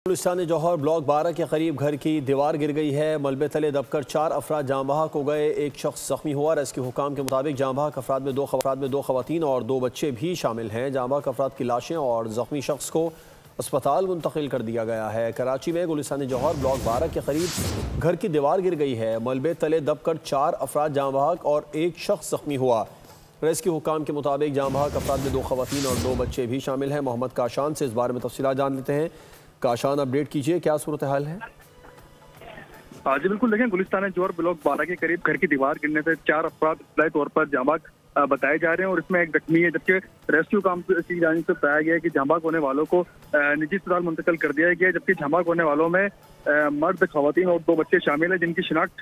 गुलिस्तान जौहर block 12 के करीब घर की दीवार गिर गई है। मलबे तले दबकर 4 अफराद जाँ बहक हो गए, एक शख्स जख्मी हुआ। रेस्क्यू हुकाम के मुताबिक जाँ बहक अफराद में दो खवातीन और 2 बच्चे भी शामिल हैं। जाँ बहक अफराद की लाशें और जख्मी शख्स को अस्पताल मुंतकिल कर दिया गया है। कराची में गुलिस्तान जौहर ब्लॉक 12 के करीब घर की दीवार गिर गई है। मलबे तले दबकर 4 अफराद जाँ बहक और एक शख्स जख्मी हुआ। रेस्क्यू हुकाम के मुताबिक जाँ बहक अफराद में 2 खवातीन और 2 बच्चे भी शामिल हैं। मोहम्मद काशान से इस बारे में तफसीलात जान लेते हैं। काशान, अपडेट कीजिए, क्या सूरत हाल है? जी बिल्कुल, देखें गुलिस्तान जौहर ब्लॉक 12 के करीब घर की दीवार गिरने से 4 अफराद इब्तदाई तौर पर जाँ बहक बताए जा रहे हैं और इसमें एक जख्मी है, जबकि रेस्क्यू काम की जानिब से बताया गया है कि जाँ बहक होने वालों को निजी अस्पताल मुंतकिल कर दिया गया है। जबकि जाँ बहक होने वालों में मर्द, खवातीन और 2 बच्चे शामिल हैं, जिनकी शिनाख्त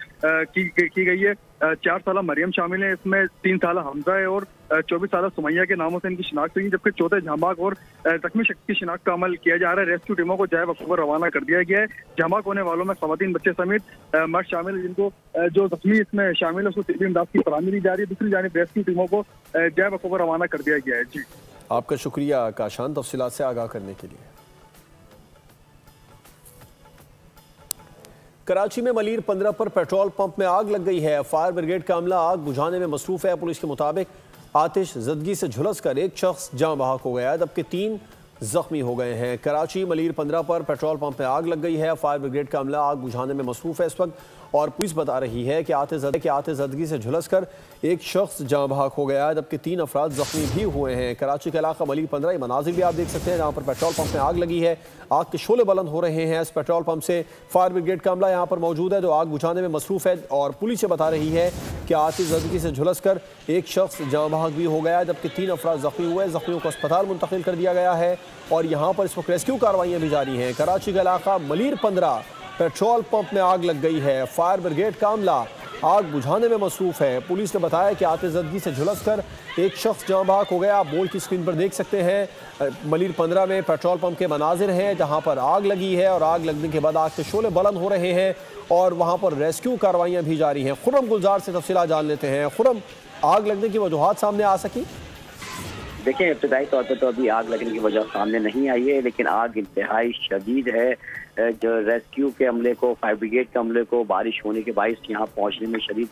की गई है। 4 साला मरियम शामिल है, इसमें 3 साला हमजा है और 24 साला सुमैया के नामों से इनकी शिनाख्त हुई। जबकि चौथे जाँ बहक और जख्मी शख्स की शिनाख्त का अमल किया जा रहा है। रेस्क्यू टीमों को जाए वक्त पर रवाना कर दिया गया है। जाँ बहक होने वालों में खवातीन, बच्चे समेत मर्द शामिल है, जिनको जो जख्मी इसमें शामिल है उसको तिब्बी इमदाद की फराहमी दी जा रही है। दूसरी जानिब रेस्क्यू टीमों को जाए वक्त पर रवाना कर दिया गया है। जी, आपका शुक्रिया काशान, तफसीलात से आगाह करने के लिए। कराची में मलीर 15 पर पेट्रोल पंप में आग लग गई है। फायर ब्रिगेड का अमला आग बुझाने में मसरूफ है। पुलिस के मुताबिक आतिश ज़दगी से झुलसकर एक शख्स जाँ बहक हो गया, जबकि 3 जख्मी हो गए हैं। कराची मलीर 15 पर पेट्रोल पंप में आग लग गई है। फायर ब्रिगेड का अमला आग बुझाने में मसरूफ है इस वक्त, और पुलिस बता रही है कि आतिश ज़दगी से झुलसकर एक शख्स जाँ बहक हो गया, जबकि 3 अफराद जख्मी भी हुए हैं। कराची के इलाका मलीर 15 ये मनाजिर भी आप देख सकते हैं, जहाँ पर पेट्रोल पंप में आग लगी है। आग के शोले बुलंद हो रहे हैं। इस पेट्रोल पंप से फायर ब्रिगेड का अमला यहाँ पर मौजूद है, जो आग बुझाने में मसरूफ है, और पुलिस बता रही है कि आतिश ज़दगी से झुलसकर एक शख्स जाँ बहक भी हो गया, जबकि 3 अफराद जख्मी हुए। जख्मियों को अस्पताल मुंतकिल कर दिया गया है और यहाँ पर इस वक्त रेस्क्यू कार्रवाइयाँ भी जारी हैं। कराची का इलाका मलीर 15 पेट्रोल पंप में आग लग गई है। फायर ब्रिगेड का अमला आग बुझाने में मसरूफ है। पुलिस ने बताया कि आतिश ज़दगी से झुलसकर एक शख्स जाँ बहक हो गया। आप बोर्ड की स्क्रीन पर देख सकते हैं, मलीर 15 में पेट्रोल पंप के मनाजिर हैं, जहाँ पर आग लगी है और आग लगने के बाद आग के शोले बुलंद हो रहे हैं और वहाँ पर रेस्क्यू कार्रवाइयाँ भी जारी हैं। खुर्रम गुलजार से तफसीलात जान लेते हैं। खुर्रम, आग लगने की वजूहात सामने आ सकी? देखिए, इब्तदाई तौर पर तो अभी आग लगने की वजह सामने नहीं आई है, लेकिन आग इंतहाई शदीद है। जो रेस्क्यू के अमले को, फायर ब्रिगेड के अमले को बारिश होने के बाइस यहाँ पहुँचने में शदीद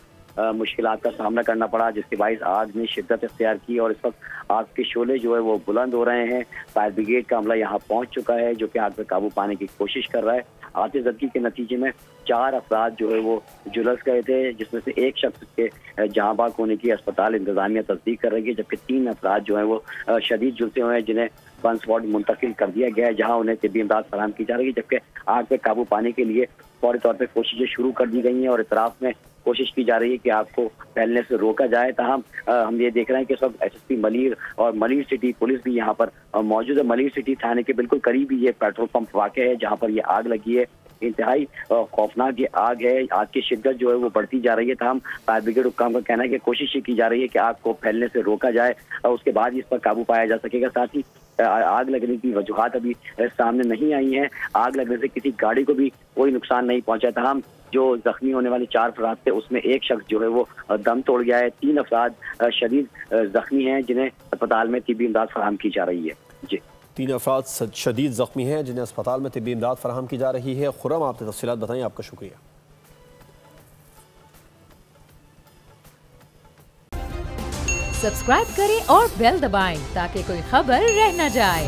मुश्किलात का सामना करना पड़ा, जिसके बाइस आग ने शिद्दत इख्तियार की और इस वक्त आग के शोले जो है वो बुलंद हो रहे हैं। फायर ब्रिगेड का अमला यहाँ पहुँच चुका है, जो कि आग पर काबू पाने की कोशिश कर रहा है। आतिश ज़दगी के नतीजे में 4 अफराद जो है वो झुलस गए थे, जिसमें से एक शख्स के जाँ बहक होने की अस्पताल इंतजामिया तस्दीक कर रही है, जबकि 3 अफराद जो है वो शदीद झुलसे हुए हैं, जिन्हें बंस वार्ड मुंतकिल कर दिया गया है, जहाँ उन्हें तिब्बी इमदाद फराहम की जा रही है। जबकि आग पर काबू पाने के लिए फौरी तौर पर कोशिशें शुरू कर दी गई हैं और इतराफ में कोशिश की जा रही है कि आग को फैलने से रोका जाए। ताहम हम ये देख रहे हैं कि सब एसएसपी मलीर और मलीर सिटी पुलिस भी यहाँ पर मौजूद है। मलीर सिटी थाने के बिल्कुल करीब ही ये पेट्रोल पंप वाक़ है, जहाँ पर ये आग लगी है। इंतहाई खौफनाक ये आग है। आग की शिद्दत जो है वो बढ़ती जा रही है। ताहम फायर ब्रिगेड हुक्काम का कहना है कि कोशिश ये की जा रही है कि आग को फैलने से रोका जाए और उसके बाद इस पर काबू पाया जा सकेगा। साथ ही आग लगने की वजूहात अभी सामने नहीं आई हैं। आग लगने से किसी गाड़ी को भी कोई नुकसान नहीं पहुंचा। ताहम जो जख्मी होने वाले 4 अफराद थे, उसमें एक शख्स जो है वो दम तोड़ गया है। 3 अफराद शदीद जख्मी हैं, जिन्हें अस्पताल में तिब्बी इमदाद फराहम की जा रही है। जी, 3 अफराद शदीद जख्मी हैं, जिन्हें अस्पताल में तिब्बी इमदाद फराहम की जा रही है। खुर्रम, आपने तफसीलात बताई, आपका शुक्रिया। सब्सक्राइब करें और बेल दबाएं ताकि कोई खबर रह न जाए।